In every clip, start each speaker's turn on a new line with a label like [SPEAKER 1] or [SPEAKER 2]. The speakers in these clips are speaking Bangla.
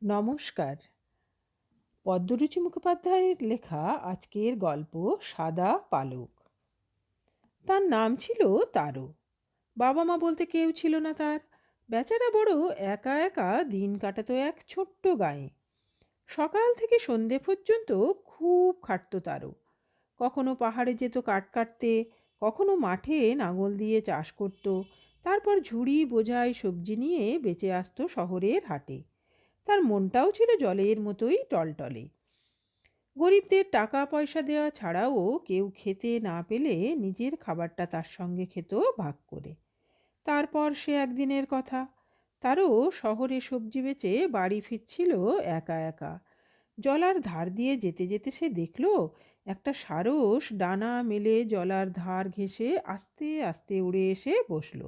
[SPEAKER 1] নমস্কার। পদ্মরুচি মুখোপাধ্যায়ের লেখা আজকের গল্প সাদা পালক। তার নাম ছিল তারো। বাবা মা বলতে কেউ ছিল না তার। বেচারা বড় একা একা দিন কাটাতো এক ছোট্ট গাঁয়ে। সকাল থেকে সন্ধে পর্যন্ত খুব খাটতো তারও। কখনো পাহাড়ে যেত কাঠ কাটতে, কখনো মাঠে লাঙল দিয়ে চাষ করত, তারপর ঝুড়ি বোঝাই সবজি নিয়ে বেঁচে আসতো শহরের হাটে। তার মনটাও ছিল জলের মতোই টলটলে। গরিবদের টাকা পয়সা দেওয়া ছাড়াও কেউ খেতে না পেলে নিজের খাবারটা তার সঙ্গে খেত ভাগ করে। তারপর সে একদিনের কথা, তারও শহরে সবজি বেচে বাড়ি ফিরছিল একা একা। জলার ধার দিয়ে যেতে যেতে সে দেখল একটা সারস ডানা মেলে জলার ধার ঘেঁষে আস্তে আস্তে উড়ে এসে বসলো।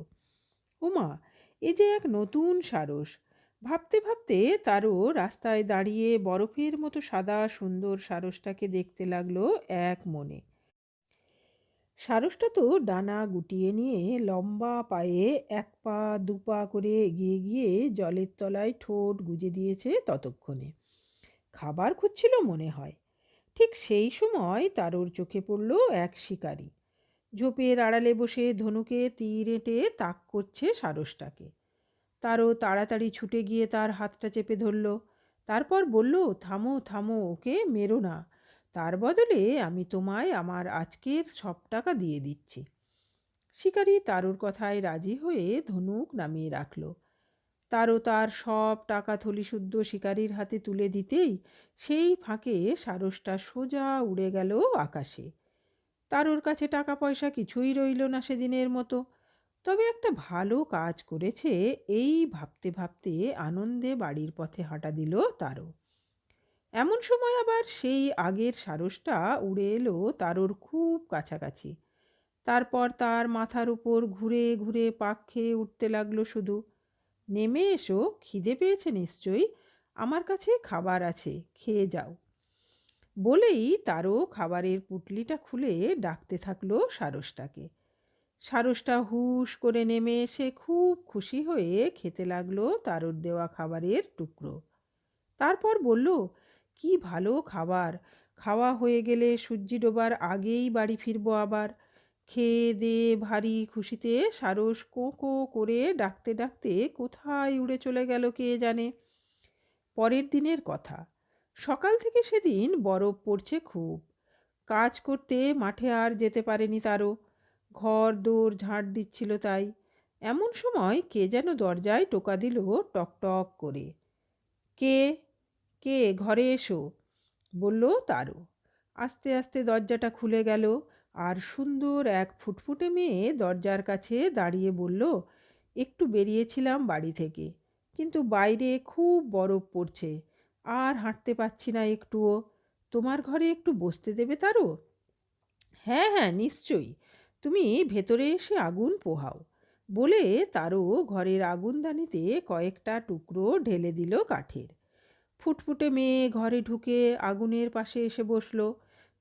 [SPEAKER 1] ওমা, এ যে এক নতুন সারস! ভাবতে ভাবতে তারও রাস্তায় দাঁড়িয়ে বরফের মতো সাদা সুন্দর সারসটাকে দেখতে লাগলো এক মনে। সারসটা তো ডানা গুটিয়ে নিয়ে লম্বা পায়ে এক পা দু পা করে এগিয়ে গিয়ে জলের তলায় ঠোঁট গুজে দিয়েছে ততক্ষণে। খাবার খুঁজছিল মনে হয়। ঠিক সেই সময় তারোর চোখে পড়ল এক শিকারী। ঝোপের আড়ালে বসে ধনুকে তীর এঁটে তাক করছে সারসটাকে। তারও তাড়াতাড়ি ছুটে গিয়ে তার হাতটা চেপে ধরল। তারপর বলল, থামো থামো, ওকে মেরো না। তার বদলে আমি তোমায় আমার আজকের সব টাকা দিয়ে দিচ্ছি। শিকারী তারুর কথায় রাজি হয়ে ধনুক নামিয়ে রাখল। তারও তার সব টাকা থলিশুদ্ধ শিকারীর হাতে তুলে দিতেই সেই ফাঁকে সারসটা সোজা উড়ে গেল আকাশে। তারুর কাছে টাকা পয়সা কিছুই রইল না সেদিনের মতো। তবে একটা ভালো কাজ করেছে, এই ভাবতে ভাবতে আনন্দে বাড়ির পথে হাঁটা দিল তারও। এমন সময় আবার সেই আগের সারসটা উড়ে এলো তারোর খুব কাছাকাছি। তারপর তার মাথার উপর ঘুরে ঘুরে পাক খেয়ে উঠতে লাগলো শুধু। নেমে এসো, খিদে পেয়েছে নিশ্চয়ই, আমার কাছে খাবার আছে, খেয়ে যাও। বলেই তারও খাবারের পুঁটলিটা খুলে ডাকতে থাকলো সারসটাকে। সারসটা হুশ করে নেমে এসে খুব খুশি হয়ে খেতে লাগলো তারুর দেওয়া খাবারের টুকরো। তারপর বলল, কি ভালো খাবার! খাওয়া হয়ে গেলে সূর্যি ডোবার আগেই বাড়ি ফিরবো আবার। খেয়ে দিয়ে ভারী খুশিতে সারস কোঁ কোঁ করে ডাকতে ডাকতে কোথায় উড়ে চলে গেল কে জানে। পরের দিনের কথা, সকাল থেকে সেদিন বরফ পড়ছে খুব। কাজ করতে মাঠে আর যেতে পারেনি তারও। ঘর দোর ঝাঁট দিচ্ছিল তাই। এমন সময় কে যেন দরজায় টোকা দিল টক টক করে। কে? কে? ঘরে এসো, বলল তারও। আস্তে আস্তে দরজাটা খুলে গেল, আর সুন্দর এক ফুটফুটে মেয়ে দরজার কাছে দাঁড়িয়ে বলল, একটু বেরিয়েছিলাম বাড়ি থেকে, কিন্তু বাইরে খুব বরফ পড়ছে, আর হাঁটতে পারছি না একটুও। তোমার ঘরে একটু বসতে দেবে তারও? হ্যাঁ হ্যাঁ, নিশ্চয়ই, তুমি ভেতরে এসে আগুন পোহাও, বলে তারও ঘরের আগুনদানিতে কয়েকটা টুকরো ঢেলে দিল কাঠের। ফুটফুটে মেয়ে ঘরে ঢুকে আগুনের পাশে এসে বসলো।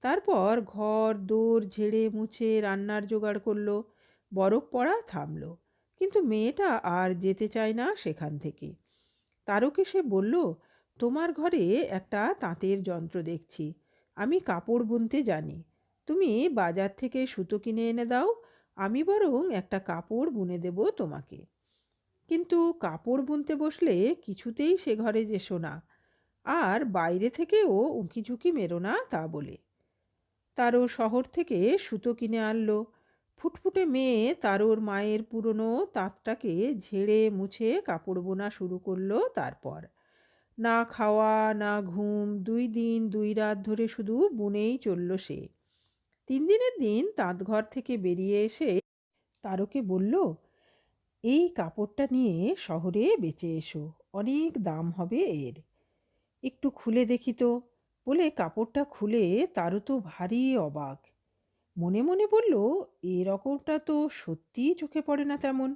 [SPEAKER 1] তারপর ঘর দোর ঝেড়ে মুছে রান্নার জোগাড় করলো। বরফ পড়া থামলো, কিন্তু মেয়েটা আর যেতে চায় না সেখান থেকে। তারকে সে বলল, তোমার ঘরে একটা তাঁতের যন্ত্র দেখছি, আমি কাপড় বুনতে জানি। তুমি বাজার থেকে সুতো কিনে এনে দাও, আমি বরং একটা কাপড় বুনে দেব তোমাকে। কিন্তু কাপড় বুনতে বসলে কিছুতেই সে ঘরে যেসো না, আর বাইরে থেকেও উঁকিঝুঁকি মেরো না তা বলে। তারও শহর থেকে সুতো কিনে আনলো। ফুটফুটে মেয়ে তারোর মায়ের পুরনো তাঁতটাকে ঝেড়ে মুছে কাপড় বোনা শুরু করলো। তারপর না খাওয়া না ঘুম, 2 দিন 2 রাত ধরে শুধু বুনেই চলল সে। 3 দিনের দিন তাঁতঘর থেকে বেরিয়ে এসে তারকে বলল, এই কাপড়টা নিয়ে শহরে বেচে এসো, অনেক দাম হবে এর। একটু খুলে দেখি তো, বলে কাপড়টা খুলে তারও তো ভারী অবাক। মনে মনে বলল, এরকমটা তো সত্যিই চোখে পড়ে না তেমন।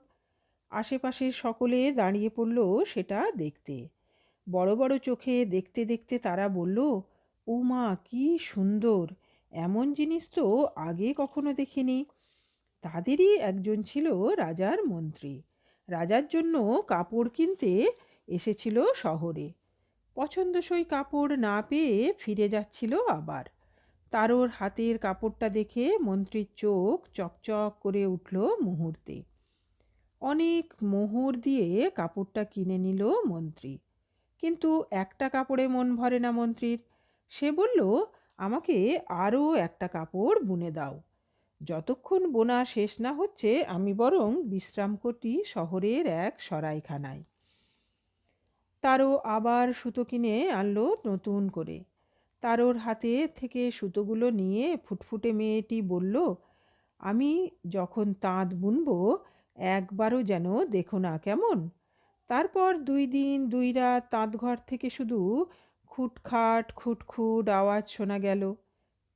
[SPEAKER 1] আশেপাশের সকলে দাঁড়িয়ে পড়ল সেটা দেখতে। বড় বড় চোখে দেখতে দেখতে তারা বলল, ও মা, কি সুন্দর! এমন জিনিস তো আগে কখনো দেখিনি। তাদেরই একজন ছিল রাজার মন্ত্রী। রাজার জন্য কাপড় কিনতে এসেছিল শহরে। পছন্দসই কাপড় না পেয়ে ফিরে যাচ্ছিল আবার। তারোর হাতের কাপড়টা দেখে মন্ত্রীর চোখ চকচক করে উঠল মুহূর্তে। অনেক মোহর দিয়ে কাপড়টা কিনে নিল মন্ত্রী। কিন্তু একটা কাপড়ে মন ভরে না মন্ত্রীর। সে বলল, আমাকে আরও একটা কাপড় বুনে দাও। যতক্ষণ বোনা শেষ না হচ্ছে আমি বরং বিশ্রাম করি শহরের এক সরাইখানায়। তারও আবার সুতো কিনে আনলো নতুন করে। তারোর হাতে থেকে সুতোগুলো নিয়ে ফুটফুটে মেয়েটি বলল, আমি যখন তাঁত বুনবো একবারও যেন দেখো না কেমন। তারপর 2 দিন 2 রাত তাঁতঘর থেকে শুধু খুটখাট খুটখুট আওয়াজ শোনা গেল।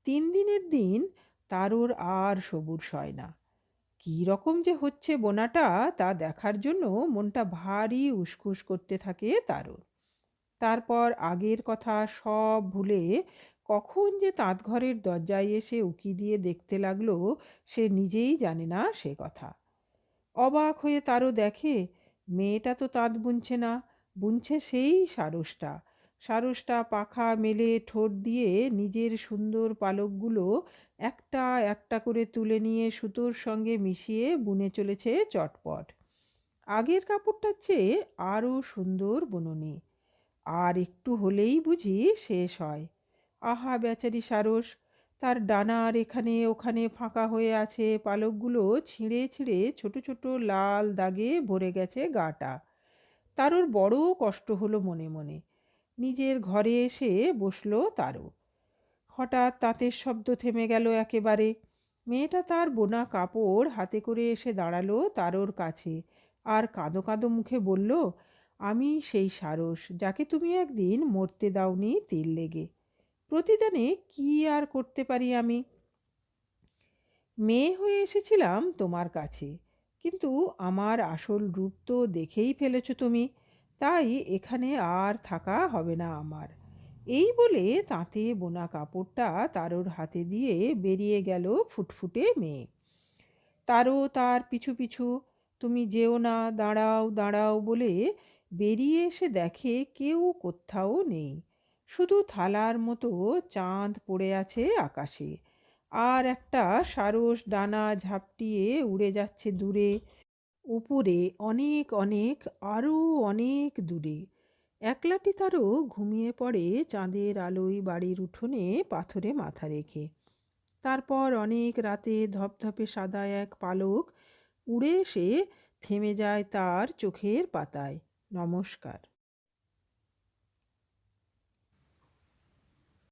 [SPEAKER 1] 3 দিনের দিন তারোর আর সবুর সয় না। কী রকম যে হচ্ছে বোনাটা তা দেখার জন্য মনটা ভারী উসখুস করতে থাকে তারও। তারপর আগের কথা সব ভুলে কখন যে তাঁতঘরের দরজায় এসে উকি দিয়ে দেখতে লাগলো সে নিজেই জানে না সে কথা। অবাক হয়ে তারও দেখে মেয়েটা তো তাঁত বুনছে না, বুনছে সেই সারসটা। সারসটা পাখা মেলে ঠোঁট দিয়ে নিজের সুন্দর পালকগুলো একটা একটা করে তুলে নিয়ে সুতোর সঙ্গে মিশিয়ে বুনে চলেছে চটপট। আগের কাপড়টার চেয়ে আরও সুন্দর বুননি। আর একটু হলেই বুঝি শেষ হয়। আহা বেচারি সারস, তার ডানার এখানে ওখানে ফাঁকা হয়ে আছে, পালকগুলো ছিঁড়ে ছিঁড়ে ছোট ছোট লাল দাগে ভরে গেছে গাটা। তারও বড় কষ্ট হলো মনে মনে। নিজের ঘরে এসে বসলো তারও। হঠাৎ তাঁতের শব্দ থেমে গেল একেবারে। মেয়েটা তার বোনা কাপড় হাতে করে এসে দাঁড়ালো তারোর কাছে, আর কাঁদো কাঁদো মুখে বলল, আমি সেই সারস যাকে তুমি একদিন মরতে দাওনি তেল লেগে। প্রতিদানে কি আর করতে পারি আমি? মেয়ে হয়ে এসেছিলাম তোমার কাছে, কিন্তু আমার আসল রূপ তো দেখেই ফেলেছো তুমি। তাই এখানে আর থাকা হবে না আমার। এই বলে তাঁতে বোনা কাপড়টা তারোর হাতে দিয়ে বেরিয়ে গেল ফুটফুটে মেয়ে। তারও তার পিছু পিছু। তুমি যেও না, দাঁড়াও দাঁড়াও বলে বেরিয়ে এসে দেখে কেউ কোথাও নেই। শুধু থালার মতো চাঁদ পড়ে আছে আকাশে, আর একটা সারস ডানা ঝাপটিয়ে উড়ে যাচ্ছে দূরে, উপরে অনেক অনেক, আরও অনেক দূরে। একলাটি তারও ঘুমিয়ে পড়ে চাঁদের আলোয় বাড়ির উঠোনে পাথরে মাথা রেখে। তারপর অনেক রাতে ধপধপে সাদা এক পালক উড়ে এসে থেমে যায় তার চোখের পাতায়। নমস্কার।